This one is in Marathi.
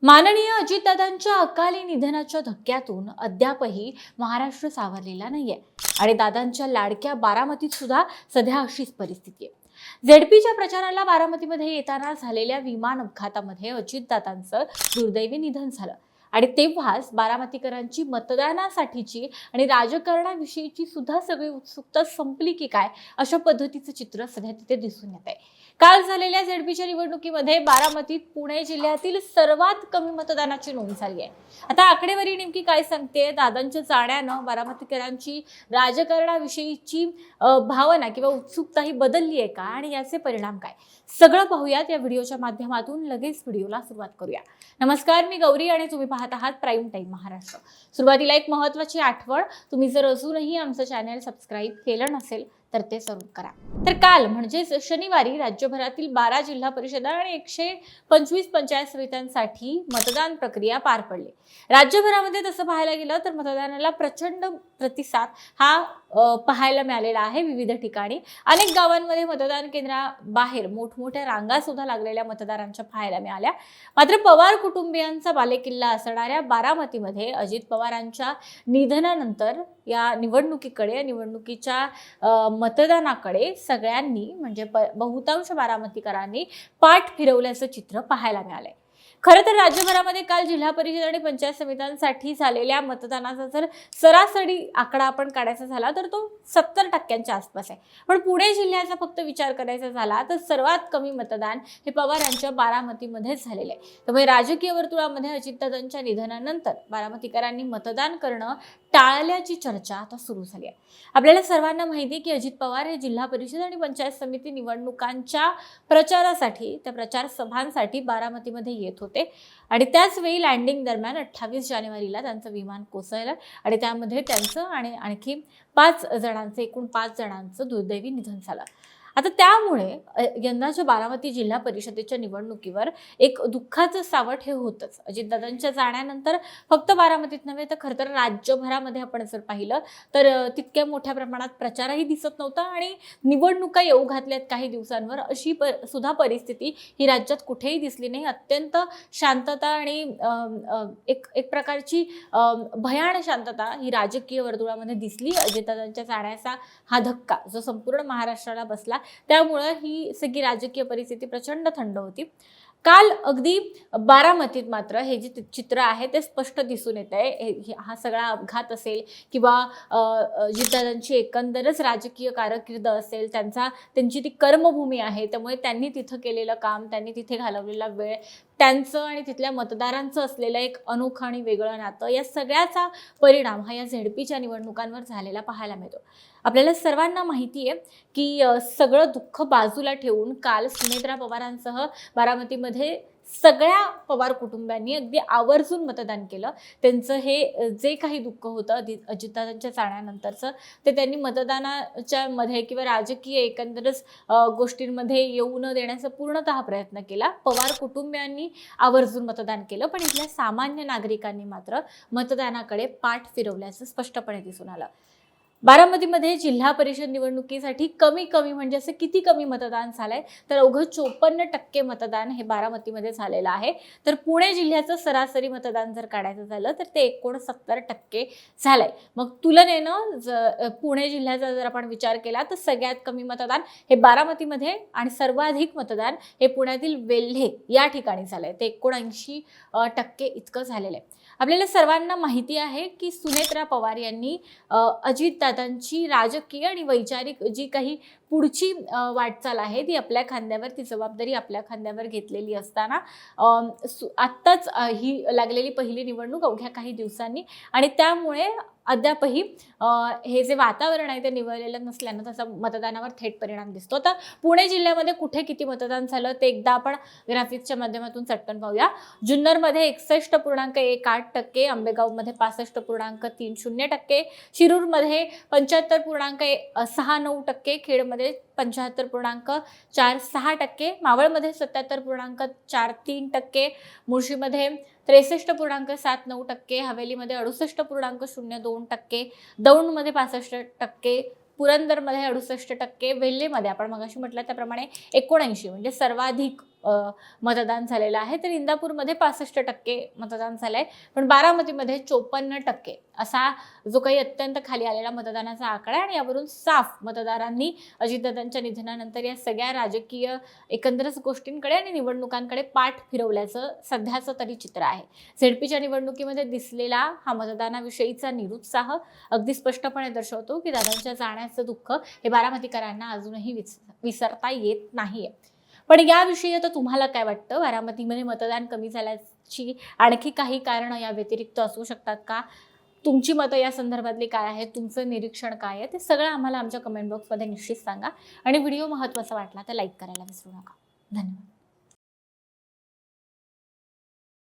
माननीय अजितदादांच्या अकाली निधनाच्या धक्क्यातून अद्यापही महाराष्ट्र सावरलेला नाहीये आणि दादांच्या लाडक्या बारामतीत सुद्धा सध्या अशीच परिस्थिती आहे। झेडपीच्या प्रचाराला बारामतीमध्ये येताना झालेल्या विमान अपघातामध्ये अजितदादांचं दुर्दैवी निधन झालं आणि तेव्हाच बारामतीकरांची मतदानासाठीची आणि राजकारणाविषयीची सुद्धा सगळी उत्सुकता संपली की काय अशा पद्धतीचं चित्र सध्या तिथे दिसून येत आहे। काल झालेल्या झेडपीच्या निवडणुकीमध्ये बारामतीत पुणे जिल्ह्यातील सर्वात कमी मतदानाची नोंद झाली आहे। आता आकडेवारी नेमकी काय सांगते, दादांच्या जाण्यानं बारामतीकरांची राजकारणाविषयीची भावना किंवा उत्सुकता ही बदलली आहे का आणि याचे परिणाम काय, सगळं पाहूयात या व्हिडिओच्या माध्यमातून। लगेच व्हिडिओला सुरुवात करूया। नमस्कार, मी गौरी आणि तुम्ही पाहत आहात प्राईम टाइम महाराष्ट्र। सुरुवातीला एक महत्त्वाची आठवण, तुम्ही जर अजूनही आमचं चॅनल सबस्क्राईब केलं नसेल तर ते जरूर करा। तर काल म्हणजेच शनिवारी राज्यभरातील 12 जिल्हा परिषदा आणि 125 पंचायत समित्यांसाठी मतदान प्रक्रिया पार पडली। राज्यभरामध्ये तसं पाहायला गेलं तर मतदानाला प्रचंड प्रतिसाद हा पाहायला मिळालेला आहे। विविध ठिकाणी अनेक गावांमध्ये मतदान केंद्राबाहेर मोठमोठ्या रांगा सुद्धा लागलेल्या मतदारांच्या पाहायला मिळाल्या। मात्र पवार कुटुंबियांचा बालेकिल्ला असणाऱ्या बारामतीमध्ये अजित पवारांच्या निधनानंतर या निवडणुकीच्या मतदानाकडे सगळ्यांनी म्हणजे बहुतांश बारामतीकरांनी पाठ फिरवल्याचं चित्र पाहायला मिळालंय। खरं तर राज्यभरामध्ये काल जिल्हा परिषद आणि पंचायत समित्यांसाठी झालेल्या मतदानाचा जर सरासरी आकडा आपण काढायचा झाला तर तो 70% आसपास आहे। पण पुणे जिल्ह्याचा फक्त विचार करायचा झाला तर सर्वात कमी मतदान हे पवारांच्या बारामतीमध्येच झालेलं आहे। त्यामुळे राजकीय वर्तुळामध्ये अजितदादांच्या निधनानंतर बारामतीकरांनी मतदान करणं टाळल्याची चर्चा आता सुरू झाली आहे। आपल्याला सर्वांना माहिती आहे की अजित पवार हे जिल्हा परिषद आणि पंचायत समिती निवडणुकांच्या प्रचारासाठी, त्या प्रचार सभांसाठी बारामतीमध्ये येत होते आणि त्याच वेळी लँडिंग दरम्यान 28 जानेवारीला त्यांचं विमान कोसळलं आणि त्यामध्ये त्यांचं आणि आणखी एकूण 5 जणांचं दुर्दैवी निधन झालं। आता त्यामुळे यंदाच्या बारामती जिल्हा परिषदेच्या निवडणुकीवर एक दुःखाचं सावट हे होतच। अजितदादांच्या जाण्यानंतर फक्त बारामतीत नव्हे तर खरं तर राज्यभरामध्ये आपण जर पाहिलं तर तितक्या मोठ्या प्रमाणात प्रचारही दिसत नव्हता आणि निवडणुका येऊ घातल्यात काही दिवसांवर अशी सुद्धा परिस्थिती ही राज्यात कुठेही दिसली नाही। अत्यंत शांतता आणि एक प्रकारची भयान शांतता ही राजकीय वर्तुळामध्ये दिसली। अजितदादांच्या जाण्याचा हा धक्का जो संपूर्ण महाराष्ट्राला बसला त्यामुळे ही सगळी राजकीय परिस्थिती प्रचंड थंड होती। काल अगदी बारामतीत मात्र हे जे चित्र आहे ते स्पष्ट दिसून येत आहे। हा सगळा अपघात असेल किंवा अजितदादांची एकंदरच राजकीय कारकीर्द असेल, त्यांची ती कर्मभूमी आहे, त्यामुळे त्यांनी तिथं केलेलं काम, त्यांनी तिथे घालवलेला वेळ, त्यांचं आणि तिथल्या मतदारांचं असलेलं एक अनोखं आणि वेगळं नातं, या सगळ्याचा परिणाम हा या झेडपीच्या निवडणुकांवर झालेला पाहायला मिळतो। आपल्याला सर्वांना माहिती आहे की सगळं दुःख बाजूला ठेवून काल सुनेत्रा पवारांसह बारामतीमध्ये सगळ्या पवार कुटुंबियांनी अगदी आवर्जून मतदान केलं। त्यांचं हे जे काही दुःख होतं अजितदादांच्या जाण्यानंतरचं ते त्यांनी मतदानाच्या मध्ये किंवा राजकीय एकंदरच गोष्टींमध्ये येऊ न देण्याचा पूर्णतः प्रयत्न केला। पवार कुटुंबियांनी आवर्जून मतदान केलं, पण इथल्या सामान्य नागरिकांनी मात्र मतदानाकडे पाठ फिरवल्याचं स्पष्टपणे दिसून आलं। बारामतीमध्ये जिल्हा परिषद निवडणुकीसाठी कमी म्हणजे असं किती कमी मतदान झालंय तर अवघं 54% मतदान हे बारामतीमध्ये झालेलं आहे। तर पुणे जिल्ह्याचं सरासरी मतदान जर काढायचं झालं तर ते 69% झालंय। मग तुलनेनं पुणे जिल्ह्याचा जर आपण विचार केला तर सगळ्यात कमी मतदान हे बारामतीमध्ये आणि सर्वाधिक मतदान हे पुण्यातील वेल्हे या ठिकाणी झालंय, ते 79% इतकं झालेलं आहे। आपल्याला सर्वांना माहिती आहे की सुनेत्रा पवार यांनी अजितदादांची राजकीय आणि वैचारिक जी काही पुढची वाटचाल आहे ती आपल्या खांद्यावर, ती जबाबदारी आपल्या खांद्यावर घेतलेली असताना आत्ताच ही लागलेली पहिली निवडणूक अवघ्या काही दिवसांनी आणि त्यामुळे अद्यापही हे जे वातावरण आहे ते निवडलेलं नसल्यानं त्याचा मतदानावर थेट परिणाम दिसतो। आता पुणे जिल्ह्यामध्ये कुठे किती मतदान झालं ते एकदा आपण ग्राफिक्सच्या माध्यमातून चटकन पाहूया। जुन्नरमध्ये 61.18%, आंबेगावमध्ये 65.30%, शिरूरमध्ये 75.69%, खेडमध्ये 75.46%, मावळमध्ये 77.43%, मुळशीमध्ये 63.79%, हवेलीमध्ये 68.02%, दौंडमध्ये 65%, पुरंदरमध्ये 68%, वेल्हेमध्ये आपण मगाशी म्हटलं त्याप्रमाणे 79 म्हणजे सर्वाधिक मतदान झालेलं आहे, तर इंदापूरमध्ये 65% मतदान झालंय, पण बारामतीमध्ये 54% असा जो काही अत्यंत खाली आलेला मतदानाचा आकडा आहे. आणि यावरून साफ मतदारांनी अजितदादांच्या निधनानंतर या सगळ्या राजकीय एकंदरच गोष्टींकडे आणि निवडणुकांकडे पाठ फिरवल्याचं सध्याचं तरी चित्र आहे. झेडपीच्या निवडणुकीमध्ये दिसलेला हा मतदानाविषयीचा निरुत्साह अगदी स्पष्टपणे दर्शवतो की दादांच्या जाण्याचं दुःख हे बारामतीकरांना अजूनही विसरता येत नाहीये. पण याविषयी आता तुम्हाला काय वाटतं? बारामतीमध्ये मतदान कमी झाल्याची आणखी काही कारणं या व्यतिरिक्त असू शकतात का? तुमची मतं या संदर्भातली काय आहेत? तुमचं निरीक्षण काय आहे? ते सगळं आम्हाला आमच्या कमेंट बॉक्समध्ये निश्चित सांगा. आणि व्हिडिओ महत्त्वाचा वाटला तर लाईक करायला विसरू नका. धन्यवाद.